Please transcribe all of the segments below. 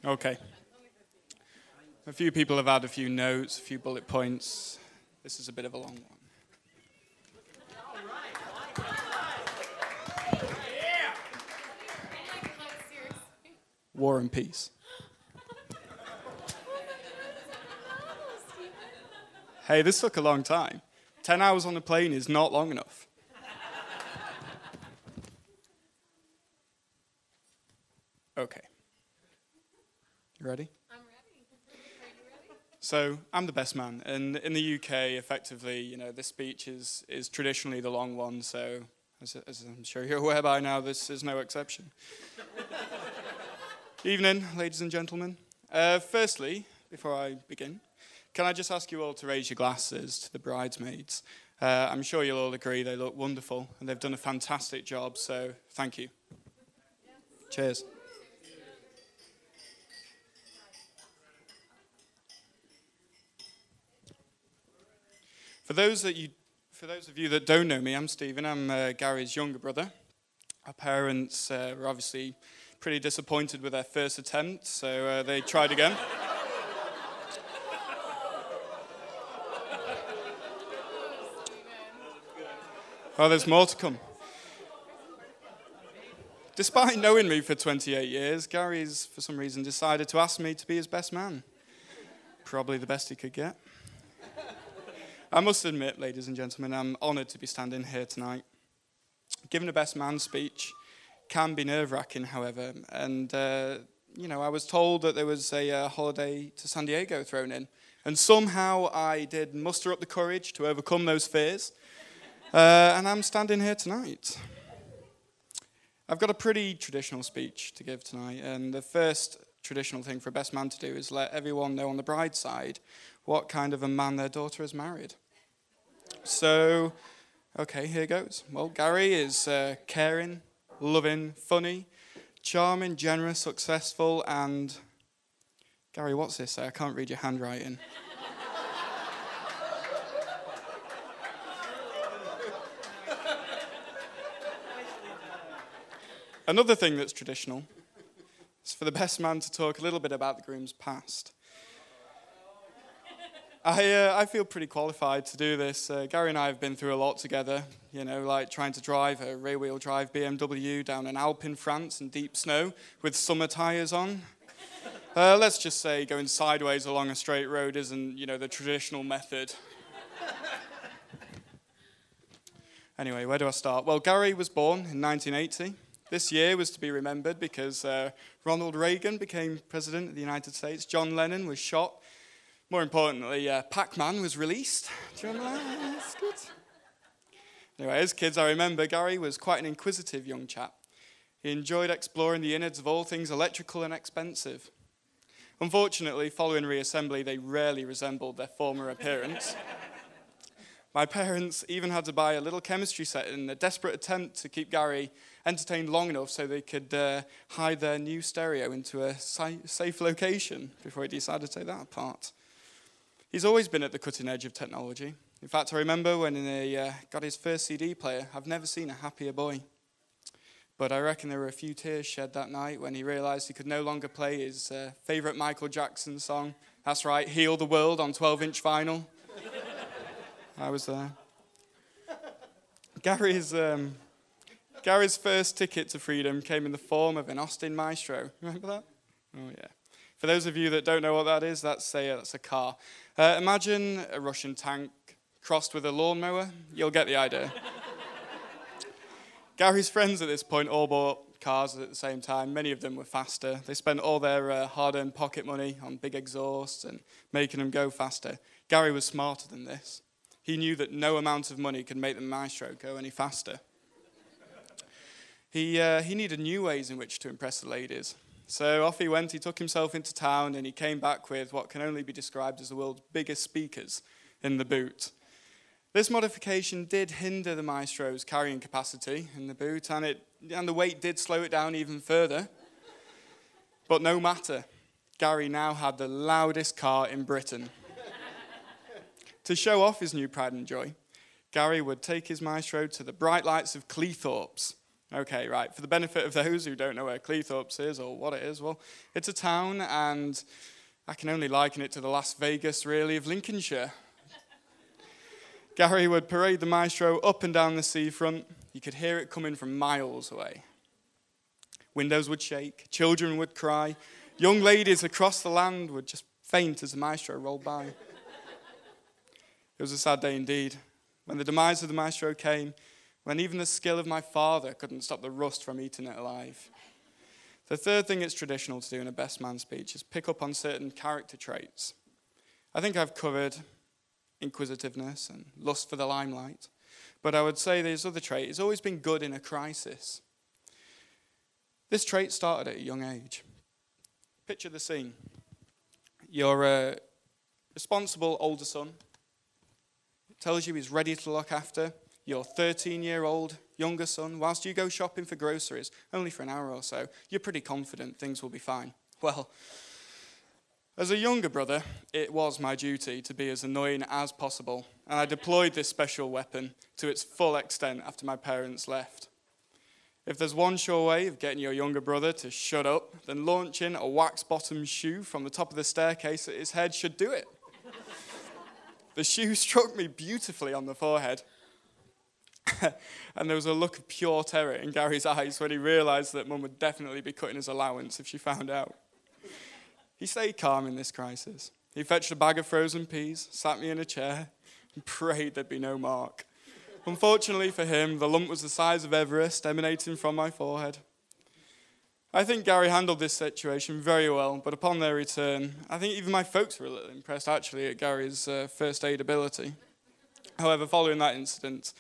Okay. A few people have had a few notes, a few bullet points. This is a bit of a long one. War and Peace. Hey, this took a long time. 10 hours on the plane is not long enough. Okay. You ready? I'm ready. Are you ready? So, I'm the best man, and in the UK, effectively, this speech is traditionally the long one, so as I'm sure you're aware by now, this is no exception. Evening, ladies and gentlemen. Firstly, before I begin, can I just ask you all to raise your glasses to the bridesmaids? I'm sure you'll all agree they look wonderful, and they've done a fantastic job, so thank you. Cheers. For those of you that don't know me, I'm Stephen. I'm Gary's younger brother. Our parents were obviously pretty disappointed with their first attempt, so they tried again. Oh, there's more to come. Despite knowing me for 28 years, Gary's, for some reason, decided to ask me to be his best man. Probably the best he could get. I must admit, ladies and gentlemen, I'm honoured to be standing here tonight. Giving a best man speech can be nerve-wracking, however, and, I was told that there was a holiday to San Diego thrown in, and somehow I did muster up the courage to overcome those fears, and I'm standing here tonight. I've got a pretty traditional speech to give tonight, and the first traditional thing for a best man to do is let everyone know on the bride's side what kind of a man their daughter has married. So, okay, here goes. Well, Gary is caring, loving, funny, charming, generous, successful, and... Gary, what's this? I can't read your handwriting. Another thing that's traditional is for the best man to talk a little bit about the groom's past. I feel pretty qualified to do this. Gary and I have been through a lot together, like trying to drive a rear-wheel drive BMW down an Alp in France in deep snow with summer tyres on. Let's just say going sideways along a straight road isn't, the traditional method. Anyway, where do I start? Well, Gary was born in 1980. This year was to be remembered because Ronald Reagan became president of the United States. John Lennon was shot. More importantly, Pac-Man was released. Do you remember that? That's good. Anyway, as kids, I remember Gary was quite an inquisitive young chap. He enjoyed exploring the innards of all things electrical and expensive. Unfortunately, following reassembly, they rarely resembled their former appearance. My parents even had to buy a little chemistry set in a desperate attempt to keep Gary entertained long enough so they could hide their new stereo into a safe location before he decided to take that apart. He's always been at the cutting edge of technology. In fact, I remember when he got his first CD player. I've never seen a happier boy. But I reckon there were a few tears shed that night when he realized he could no longer play his favorite Michael Jackson song. That's right, Heal the World on 12-inch vinyl. I was there. Gary's first ticket to freedom came in the form of an Austin Maestro. Remember that? Oh, yeah. For those of you that don't know what that is, that's a car. Imagine a Russian tank crossed with a lawnmower. You'll get the idea. Gary's friends at this point all bought cars at the same time. Many of them were faster. They spent all their hard-earned pocket money on big exhausts and making them go faster. Gary was smarter than this. He knew that no amount of money could make the Maestro go any faster. He needed new ways in which to impress the ladies. So off he went, he took himself into town, and he came back with what can only be described as the world's biggest speakers in the boot. This modification did hinder the Maestro's carrying capacity in the boot, and the weight did slow it down even further. But no matter, Gary now had the loudest car in Britain. To show off his new pride and joy, Gary would take his Maestro to the bright lights of Cleethorpes Okay, right. For the benefit of those who don't know where Cleethorpes is or what it is, well, it's a town, and I can only liken it to the Las Vegas, really, of Lincolnshire. Gary would parade the maestro up and down the seafront. You could hear it coming from miles away. Windows would shake, children would cry, young ladies across the land would just faint as the maestro rolled by. It was a sad day indeed, when the demise of the maestro came, when even the skill of my father couldn't stop the rust from eating it alive. The third thing it's traditional to do in a best man speech is pick up on certain character traits. I think I've covered inquisitiveness and lust for the limelight, but I would say this other trait has always been good in a crisis. This trait started at a young age. Picture the scene. You're a responsible older son. It tells you he's ready to look after your 13-year-old younger son. Whilst you go shopping for groceries, only for an hour or so, you're pretty confident things will be fine. Well, as a younger brother, it was my duty to be as annoying as possible, and I deployed this special weapon to its full extent after my parents left. If there's one sure way of getting your younger brother to shut up, then launching a wax-bottomed shoe from the top of the staircase at his head should do it. The shoe struck me beautifully on the forehead, and there was a look of pure terror in Gary's eyes when he realised that Mum would definitely be cutting his allowance if she found out. He stayed calm in this crisis. He fetched a bag of frozen peas, sat me in a chair, and prayed there'd be no mark. Unfortunately for him, the lump was the size of Everest emanating from my forehead. I think Gary handled this situation very well, but upon their return, I think even my folks were a little impressed actually at Gary's first aid ability. However, following that incident,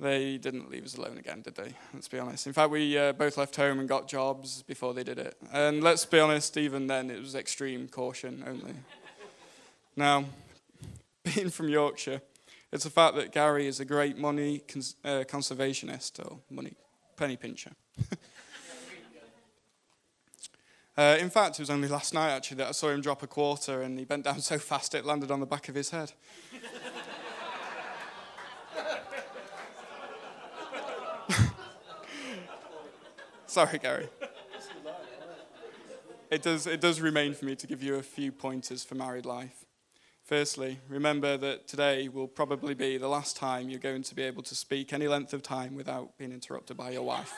they didn't leave us alone again, did they? Let's be honest. In fact, we both left home and got jobs before they did it. And let's be honest, even then, it was extreme caution only. Now, being from Yorkshire, it's a fact that Gary is a great money conservationist, or money penny pincher. In fact, it was only last night, actually, that I saw him drop a quarter, and he bent down so fast it landed on the back of his head. Sorry, Gary. It does remain for me to give you a few pointers for married life. Firstly, remember that today will probably be the last time you're going to be able to speak any length of time without being interrupted by your wife.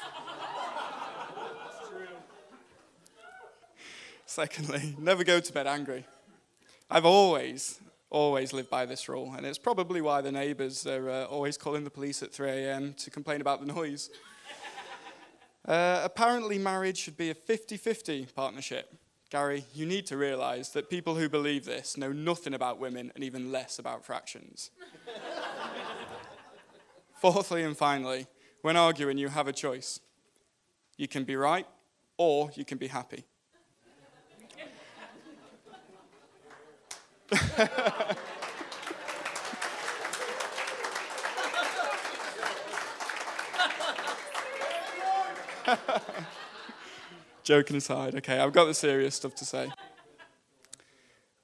Secondly, never go to bed angry. I've always lived by this rule, and it's probably why the neighbours are always calling the police at 3 a.m. to complain about the noise. Apparently, marriage should be a 50-50 partnership. Gary, you need to realise that people who believe this know nothing about women and even less about fractions. Fourthly and finally, when arguing, you have a choice. You can be right, or you can be happy. Joking aside, okay, I've got the serious stuff to say.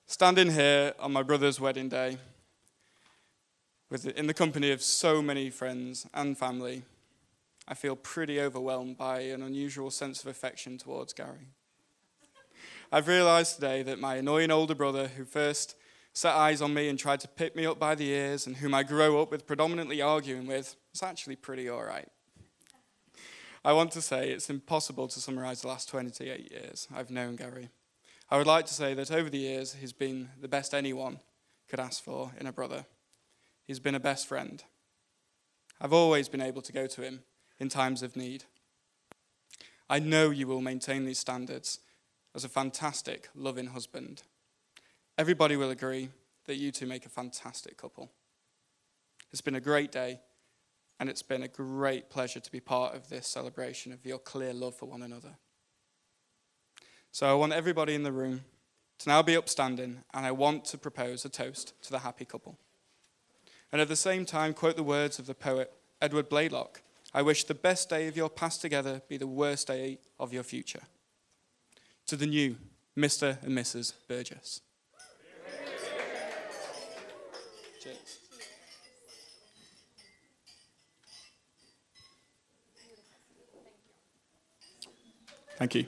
Standing here on my brother's wedding day, in the company of so many friends and family, I feel pretty overwhelmed by an unusual sense of affection towards Gary. I've realised today that my annoying older brother, who first set eyes on me and tried to pick me up by the ears, and whom I grew up with predominantly arguing with, is actually pretty all right. I want to say it's impossible to summarise the last 28 years I've known Gary. I would like to say that over the years, he's been the best anyone could ask for in a brother. He's been a best friend. I've always been able to go to him in times of need. I know you will maintain these standards as a fantastic, loving husband. Everybody will agree that you two make a fantastic couple. It's been a great day, and it's been a great pleasure to be part of this celebration of your clear love for one another. So I want everybody in the room to now be upstanding, and I want to propose a toast to the happy couple. And at the same time, quote the words of the poet Edward Blaylock, I wish the best day of your past together be the worst day of your future. To the new Mr. and Mrs. Burgess. Cheers. Thank you.